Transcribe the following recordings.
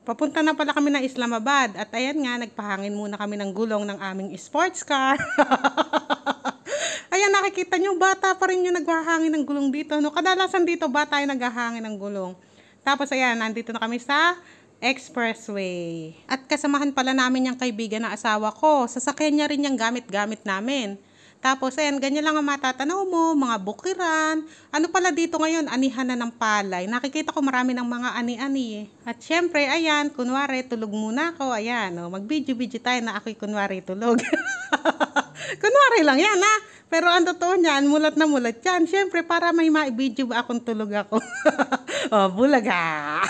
Papunta na pala kami ng Islamabad at ayan nga, nagpahangin muna kami ng gulong ng aming sports car. Ayan, nakikita nyo, bata pa rin yung naghahangin ng gulong dito. No? Kadalasan dito, bata yung naghahangin ng gulong. Tapos ayan, nandito na kami sa expressway. At kasamahan pala namin yung kaibigan na asawa ko. Sasakyan niya rin yung gamit-gamit namin. Tapos, ayan, ganyan lang ang matatanaw mo, mga bukiran. Ano pala dito ngayon, anihan na ng palay. Nakikita ko marami ng mga ani-ani. At syempre, ayan, kunwari, tulog muna ako. Ayan, oh, mag-video-video tayo na ako'y kunwari tulog. Kunwari lang yan, ha? Pero ang totoo niyan, mulat na mulat yan. Syempre, para may ma-video ba akong tulog ako. Oh, bulaga.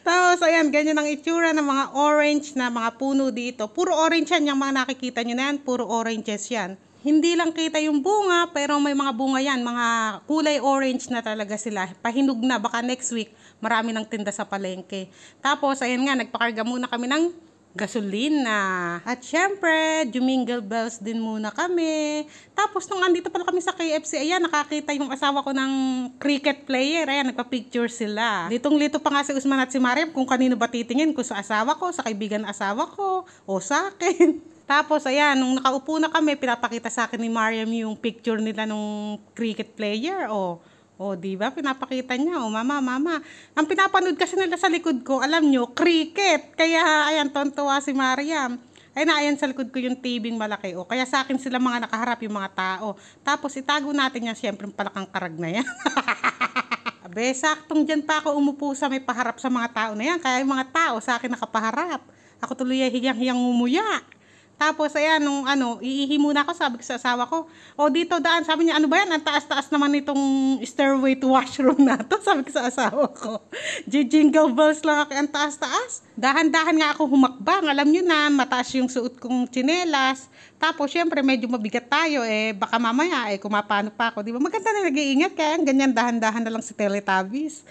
Tapos, ayan, ganyan ang itsura ng mga orange na mga puno dito. Puro orange yan, yung mga nakikita nyo na yan, puro oranges yan. Hindi lang kita yung bunga, pero may mga bunga yan, mga kulay orange na talaga sila. Pahinog na, baka next week, marami ng tinda sa palengke. Tapos, ayan nga, nagpakarga muna kami ng gasolina. At syempre, Jumingle Bells din muna kami. Tapos nung andito pala kami sa KFC, ayan, nakakita yung asawa ko ng cricket player. Ayan, nagpa-picture sila. Litong-lito pa nga si Usman at si Mariam kung kanino ba titingin, kung sa asawa ko, sa kaibigan ng asawa ko, o sa akin. Tapos, ayan, nung nakaupo na kami, pinapakita sa akin ni Mariam yung picture nila nung cricket player. O, di ba? Pinapakita niya. O, mama. Ang pinapanood kasi nila sa likod ko, alam nyo, cricket. Kaya, ayan, tontuwa si Mariam. Ay na, ayan sa likod ko yung tibing malaki. O, kaya sa akin sila mga nakaharap yung mga tao. Tapos, itago natin yan, siyempre, palakang karag na yan. Abe, saktong dyan pa ako umupo sa may paharap sa mga tao na yan. Kaya yung mga tao sa akin nakapaharap. Ako tuloy ay hiyang-hiyang ngumuya. Tapos, ayan, nung iihi muna ako, sabi ko sa asawa ko, o dito daan, sabi niya, ano ba yan, ang taas-taas naman itong stairway to washroom na to, sabi ko sa asawa ko. Jingle bells lang ako, ang taas-taas. Dahan-dahan nga ako humakbang, alam nyo na, mataas yung suot kong tsinelas. Tapos, syempre, medyo mabigat tayo, baka mamaya, kumapano pa ako, di ba? Maganda na nag-iingat, kaya ganyan, dahan-dahan na lang si Teletubbies.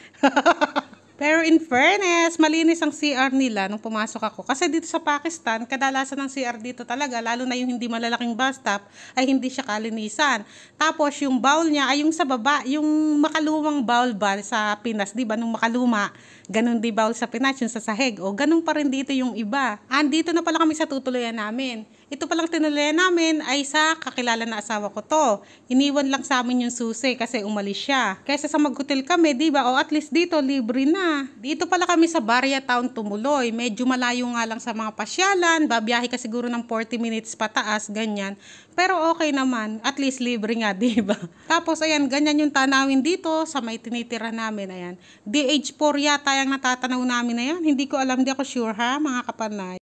Pero in fairness, malinis ang CR nila nung pumasok ako. Kasi dito sa Pakistan, kadalasan ng CR dito talaga, lalo na yung hindi malalaking bus stop, ay hindi siya kalinisan. Tapos yung bowl niya ay yung sa baba, yung makalumang bowl ba sa Pinas, di ba? Nung makaluma, ganun di bowl sa Pinas, yung sa sahig. O ganun pa rin dito yung iba. Andito na pala kami sa tutuluyan namin. Ito palang tinuluyan namin ay sa kakilala na asawa ko to. Iniwan lang sa amin yung susi kasi umalis siya. Kaysa sa mag-hotel kami, di ba? O at least dito, libre na. Dito pala kami sa Barya Town Tumuloy. Medyo malayo nga lang sa mga pasyalan. Babiyahe ka siguro ng 40 minutes pataas, ganyan. Pero okay naman. At least libre nga, di ba? Tapos ayan, ganyan yung tanawin dito sa may tinitira namin. Ayan. DH4 yata yung natatanaw namin na yan. Hindi ko alam, di ako sure ha, mga kapanay.